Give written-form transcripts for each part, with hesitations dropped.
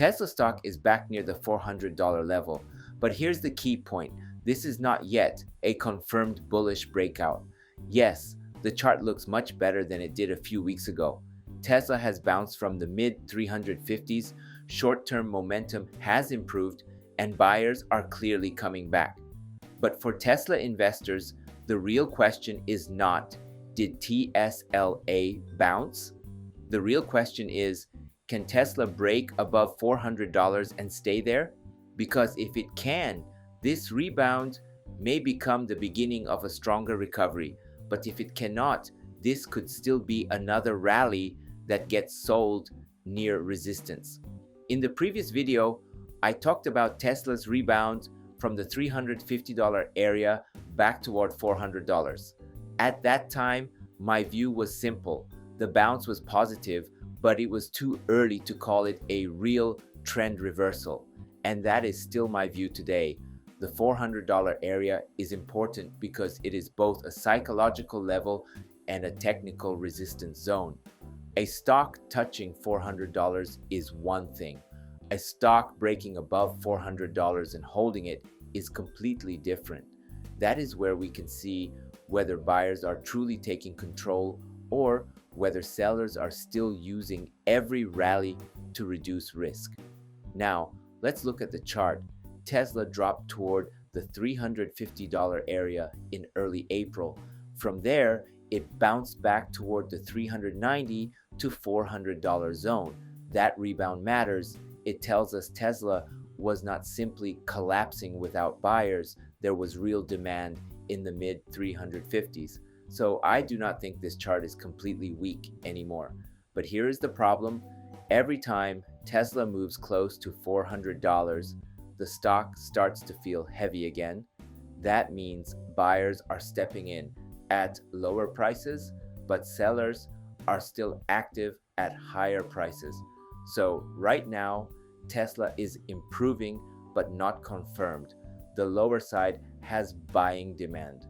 Tesla stock is back near the $400 level, but here's the key point. This is not yet a confirmed bullish breakout. Yes, the chart looks much better than it did a few weeks ago. Tesla has bounced from the mid-350s, short-term momentum has improved, and buyers are clearly coming back. But for Tesla investors, the real question is not, did TSLA bounce? The real question is, can Tesla break above $400 and stay there? Because if it can, this rebound may become the beginning of a stronger recovery. But if it cannot, this could still be another rally that gets sold near resistance. In the previous video, I talked about Tesla's rebound from the $350 area back toward $400. At that time, my view was simple. The bounce was positive, but it was too early to call it a real trend reversal. And that is still my view today. The $400 area is important because it is both a psychological level and a technical resistance zone. A stock touching $400 is one thing. A stock breaking above $400 and holding it is completely different. That is where we can see whether buyers are truly taking control or whether sellers are still using every rally to reduce risk. Now, let's look at the chart. Tesla dropped toward the $350 area in early April. From there, it bounced back toward the $390 to $400 zone. That rebound matters. It tells us Tesla was not simply collapsing without buyers. There was real demand in the mid-350s. So I do not think this chart is completely weak anymore. But here is the problem. Every time Tesla moves close to $400, the stock starts to feel heavy again. That means buyers are stepping in at lower prices, but sellers are still active at higher prices. So right now, Tesla is improving but not confirmed. The lower side has buying demand,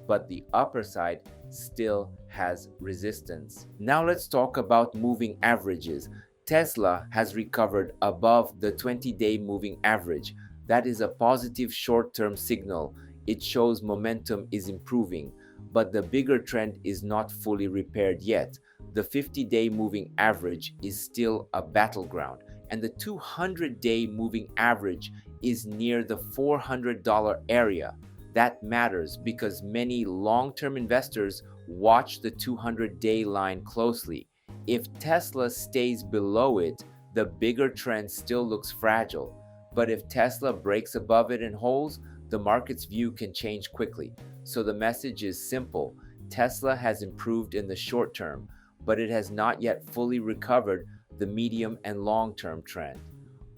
but the upper side still has resistance. Now let's talk about moving averages. Tesla has recovered above the 20-day moving average. That is a positive short-term signal. It shows momentum is improving, but the bigger trend is not fully repaired yet. The 50-day moving average is still a battleground, and the 200-day moving average is near the $400 area. That matters because many long-term investors watch the 200-day line closely. If Tesla stays below it, the bigger trend still looks fragile. But if Tesla breaks above it and holds, the market's view can change quickly. So the message is simple. Tesla has improved in the short term, but it has not yet fully recovered the medium and long-term trend.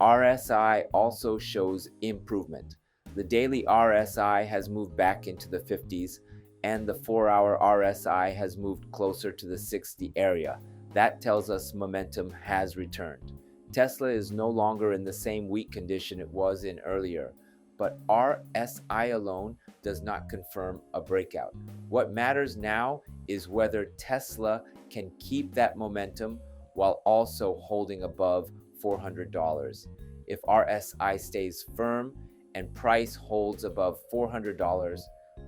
RSI also shows improvement. The daily RSI has moved back into the 50s, and the 4-hour RSI has moved closer to the 60 area. That tells us momentum has returned. Tesla is no longer in the same weak condition it was in earlier, but RSI alone does not confirm a breakout. What matters now is whether Tesla can keep that momentum while also holding above $400. If RSI stays firm and price holds above $400,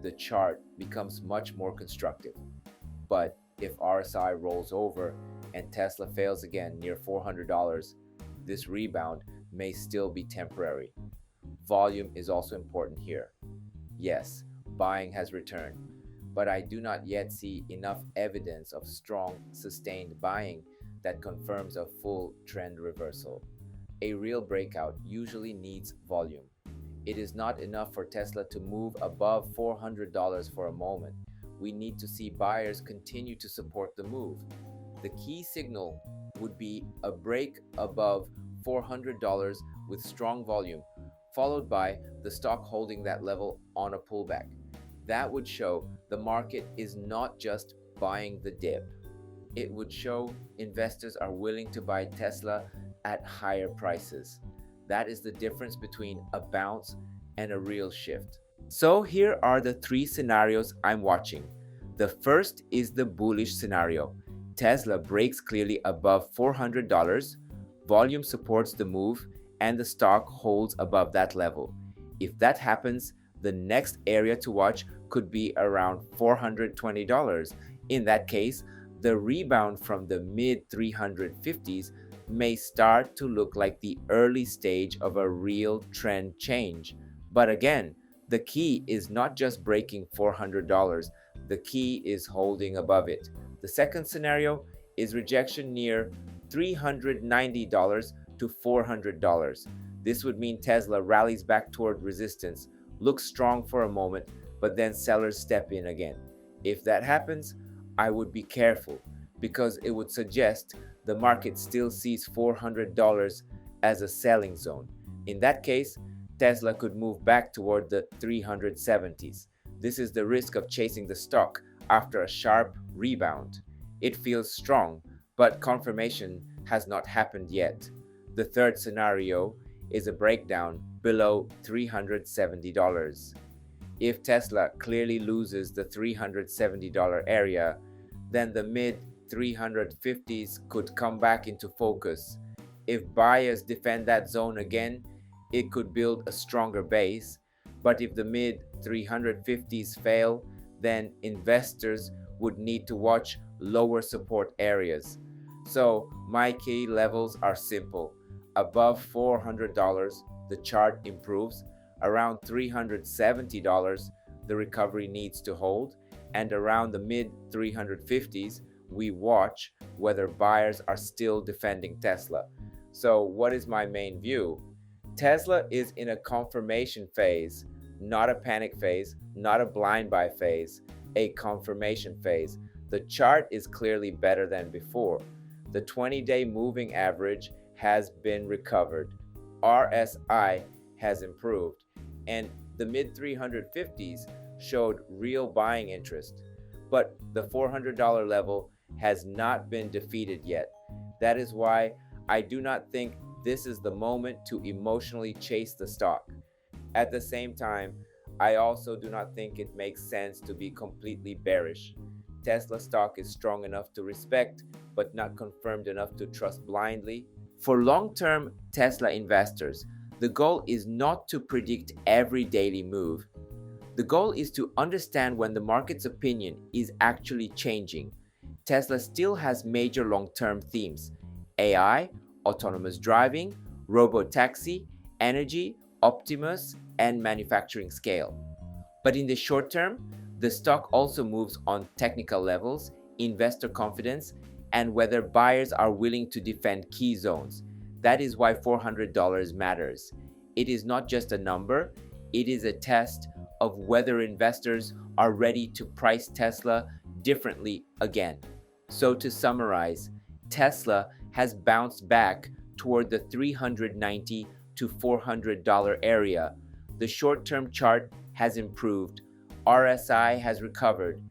the chart becomes much more constructive. But if RSI rolls over and Tesla fails again near $400, this rebound may still be temporary. Volume is also important here. Yes, buying has returned, but I do not yet see enough evidence of strong, sustained buying that confirms a full trend reversal. A real breakout usually needs volume. It is not enough for Tesla to move above $400 for a moment. We need to see buyers continue to support the move. The key signal would be a break above $400 with strong volume, followed by the stock holding that level on a pullback. That would show the market is not just buying the dip. It would show investors are willing to buy Tesla at higher prices. That is the difference between a bounce and a real shift. So here are the three scenarios I'm watching. The first is the bullish scenario. Tesla breaks clearly above $400, volume supports the move and the stock holds above that level. If that happens, the next area to watch could be around $420. In that case, the rebound from the mid 350s may start to look like the early stage of a real trend change. But again, the key is not just breaking $400, the key is holding above it. The second scenario is rejection near $390 to $400. This would mean Tesla rallies back toward resistance, looks strong for a moment, but then sellers step in again. If that happens, I would be careful because it would suggest the market still sees $400 as a selling zone. In that case, Tesla could move back toward the 370s. This is the risk of chasing the stock after a sharp rebound. It feels strong, but confirmation has not happened yet. The third scenario is a breakdown below $370. If Tesla clearly loses the $370 area, then the mid 350s could come back into focus. If buyers defend that zone again, it could build a stronger base. But if the mid 350s fail, then investors would need to watch lower support areas. So my key levels are simple. Above $400, the chart improves. Around $370, the recovery needs to hold. And around the mid 350s, we watch whether buyers are still defending Tesla. So what is my main view? Tesla is in a confirmation phase, not a panic phase, not a blind buy phase, a confirmation phase. The chart is clearly better than before. The 20-day moving average has been recovered. RSI has improved, and the mid 350s showed real buying interest. But the $400 level has not been defeated yet. That is why I do not think this is the moment to emotionally chase the stock. At the same time, I also do not think it makes sense to be completely bearish. Tesla stock is strong enough to respect, but not confirmed enough to trust blindly. For long-term Tesla investors, the goal is not to predict every daily move. The goal is to understand when the market's opinion is actually changing. Tesla still has major long-term themes: AI, autonomous driving, Robotaxi, energy, Optimus, and manufacturing scale. But in the short term, the stock also moves on technical levels, investor confidence, and whether buyers are willing to defend key zones. That is why $400 matters. It is not just a number, it is a test of whether investors are ready to price Tesla differently again. So to summarize, Tesla has bounced back toward the $390 to $400 area. The short-term chart has improved. RSI has recovered.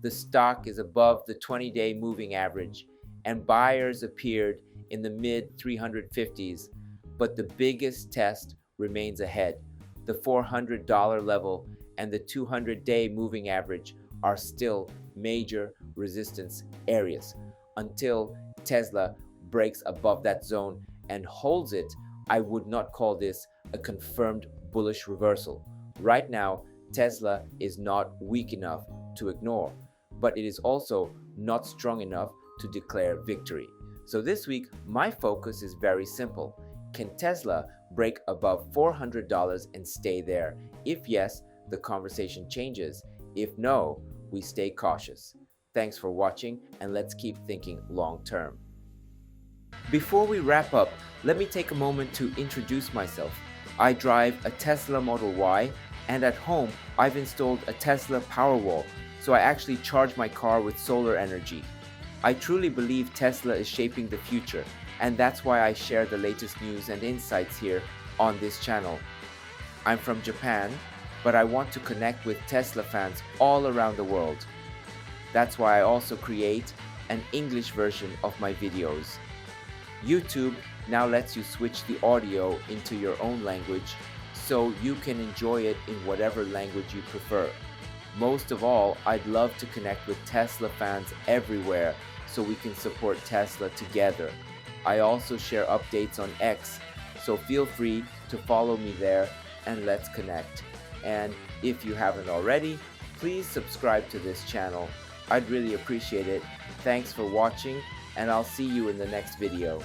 The stock is above the 20-day moving average, and buyers appeared in the mid 350s. But the biggest test remains ahead. The $400 level and the 200-day moving average are still major resistance areas. Until Tesla breaks above that zone and holds it, I would not call this a confirmed bullish reversal. Right now, Tesla is not weak enough to ignore, but it is also not strong enough to declare victory. So this week, my focus is very simple. Can Tesla break above $400 and stay there? If yes, the conversation changes. If no, we stay cautious. Thanks for watching, and let's keep thinking long term. Before we wrap up, let me take a moment to introduce myself. I drive a Tesla Model Y, and at home, I've installed a Tesla Powerwall, so I actually charge my car with solar energy. I truly believe Tesla is shaping the future, and that's why I share the latest news and insights here on this channel. I'm from Japan, but I want to connect with Tesla fans all around the world. That's why I also create an English version of my videos. YouTube now lets you switch the audio into your own language, so you can enjoy it in whatever language you prefer. Most of all, I'd love to connect with Tesla fans everywhere so we can support Tesla together. I also share updates on X, so feel free to follow me there and let's connect. And if you haven't already, please subscribe to this channel. I'd really appreciate it. Thanks for watching, and I'll see you in the next video.